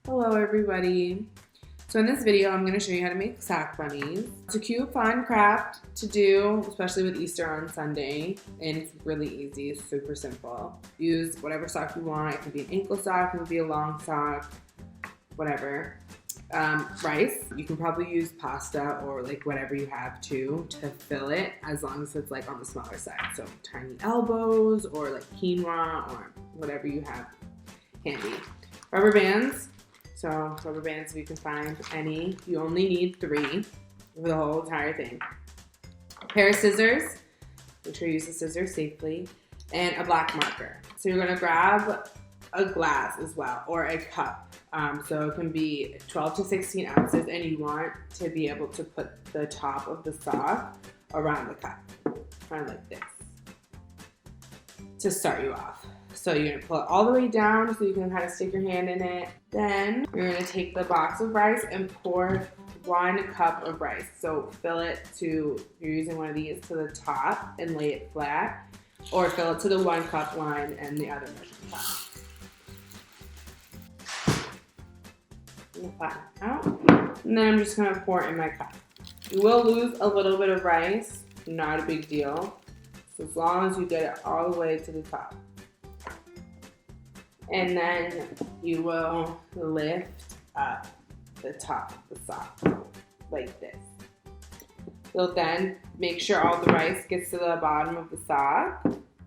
Hello everybody. So in this video I'm going to show you how to make sock bunnies. It's a cute fun craft to do, especially with Easter on Sunday, and it's really easy. It's super simple. Use whatever sock you want. It can be an ankle sock, it can be a long sock, whatever. Rice, you can probably use pasta or like whatever you have to fill it, as long as it's like on the smaller side. So tiny elbows or like quinoa or whatever you have handy. Rubber bands. So rubber bands, if you can find any. You only need 3 for the whole entire thing. A pair of scissors. Make sure you use the scissors safely. And a black marker. So you're going to grab a glass as well, or a cup. So it can be 12 to 16 ounces, and you want to be able to put the top of the sock around the cup, kind of like this, to start you off. So you're going to pull it all the way down so you can kind of stick your hand in it. Then you're going to take the box of rice and pour 1 cup of rice. So fill it to, if you're using one of these, to the top and lay it flat, or fill it to the 1 cup line and the other measuring cup. Flatten out. And then I'm just going to pour it in my cup. You will lose a little bit of rice, not a big deal, so as long as you get it all the way to the top. And then you will lift up the top of the sock like this. You'll then make sure all the rice gets to the bottom of the sock.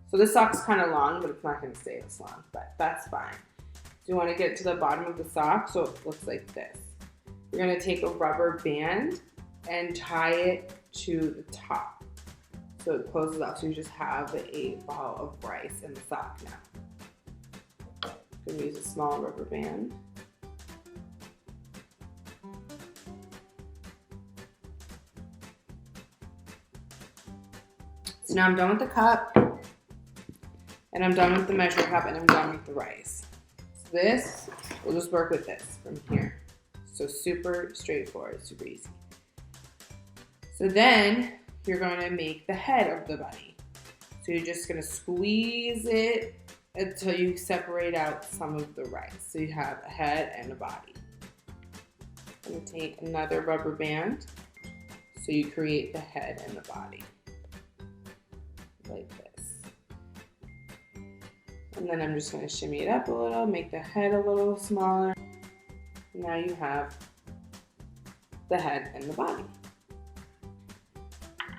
So this sock's kind of long, but it's not going to stay this long, but that's fine. So you want to get it to the bottom of the sock so it looks like this. You're going to take a rubber band and tie it to the top so it closes up, so you just have a ball of rice in the sock now. I'm going to use a small rubber band. So now I'm done with the cup, and I'm done with the measuring cup, and I'm done with the rice. So this, we'll just work with this from here. So super straightforward, super easy. So then you're going to make the head of the bunny. So you're just going to squeeze it until you separate out some of the rice. So you have a head and a body. I'm going to take another rubber band so you create the head and the body. Like this. And then I'm just going to shimmy it up a little, make the head a little smaller. Now you have the head and the body.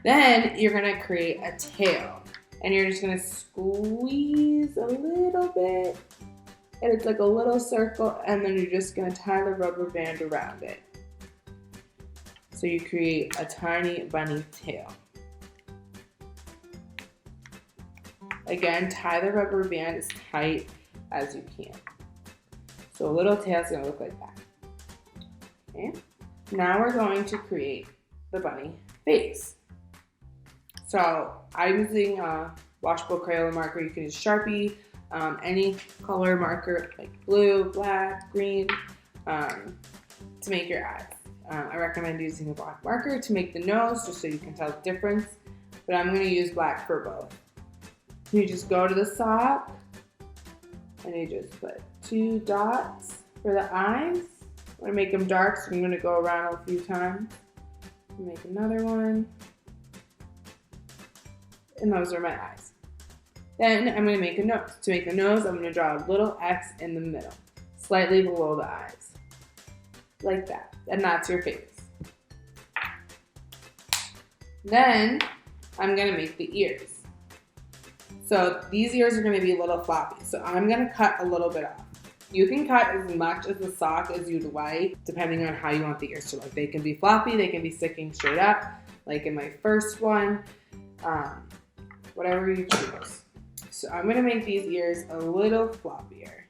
Then you're going to create a tail. And you're just going to squeeze a little bit, and it's like a little circle, and then you're just going to tie the rubber band around it. So you create a tiny bunny tail. Again, tie the rubber band as tight as you can. So a little tail is going to look like that. Okay. Now we're going to create the bunny face. So I'm using a washable Crayola marker. You can use Sharpie, any color marker like blue, black, green, to make your eyes. I recommend using a black marker to make the nose, just so you can tell the difference, but I'm going to use black for both. You just go to the sock, and you just put 2 dots for the eyes. I'm going to make them dark, so I'm going to go around a few times. Make another one. And those are my eyes. Then I'm going to make a nose. To make the nose, I'm going to draw a little X in the middle, slightly below the eyes. Like that. And that's your face. Then I'm going to make the ears. So these ears are going to be a little floppy. So I'm going to cut a little bit off. You can cut as much as the sock as you'd like, depending on how you want the ears to look. They can be floppy, they can be sticking straight up, like in my first one. Whatever you choose. So I'm going to make these ears a little floppier.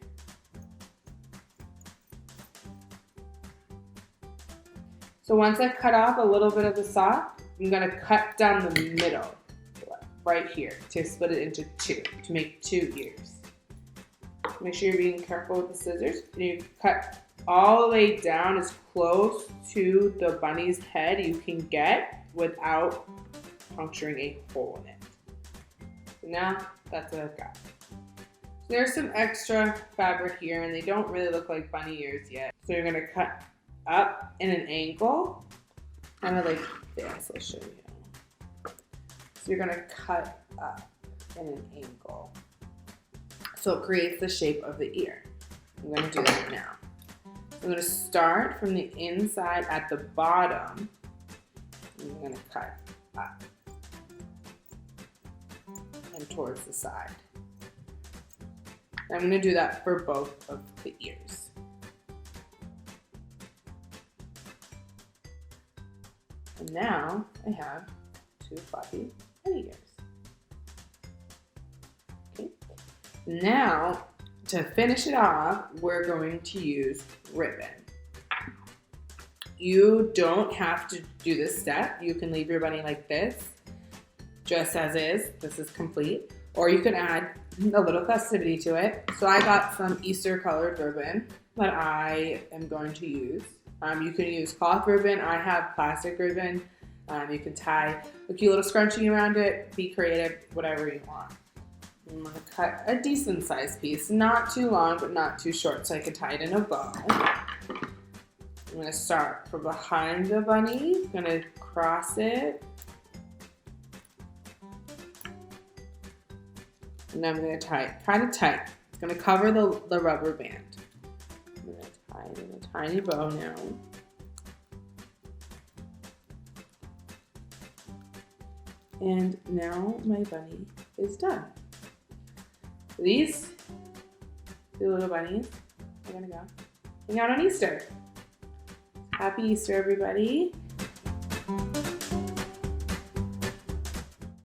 So once I've cut off a little bit of the sock, I'm going to cut down the middle, right here, to split it into 2, to make 2 ears. Make sure you're being careful with the scissors. And you cut all the way down as close to the bunny's head you can get without puncturing a hole in it. So now that's what I've got. So There's some extra fabric here and they don't really look like bunny ears yet. So you're gonna cut up in an angle, kind of like this, I'll show you. So you're gonna cut up in an angle. So it creates the shape of the ear. I'm gonna do that now. I'm gonna start from the inside at the bottom. And I'm gonna cut up and towards the side. I'm gonna do that for both of the ears. And now I have 2 fluffy bunny ears. Okay. Now, to finish it off, we're going to use ribbon. You don't have to do this step. You can leave your bunny like this, just as is. This is complete. Or you can add a little festivity to it. So I got some Easter colored ribbon that I am going to use. You can use cloth ribbon. I have plastic ribbon. You can tie a cute little scrunchie around it. Be creative, whatever you want. I'm going to cut a decent sized piece. Not too long, but not too short, so I can tie it in a bow. I'm going to start from behind the bunny. I'm going to cross it. And I'm going to tie it kind of tight. It's going to cover the rubber band. I'm going to tie it in a tiny bow now. And now my bunny is done. These 2 little bunnies are going to go hang out on Easter. Happy Easter, everybody.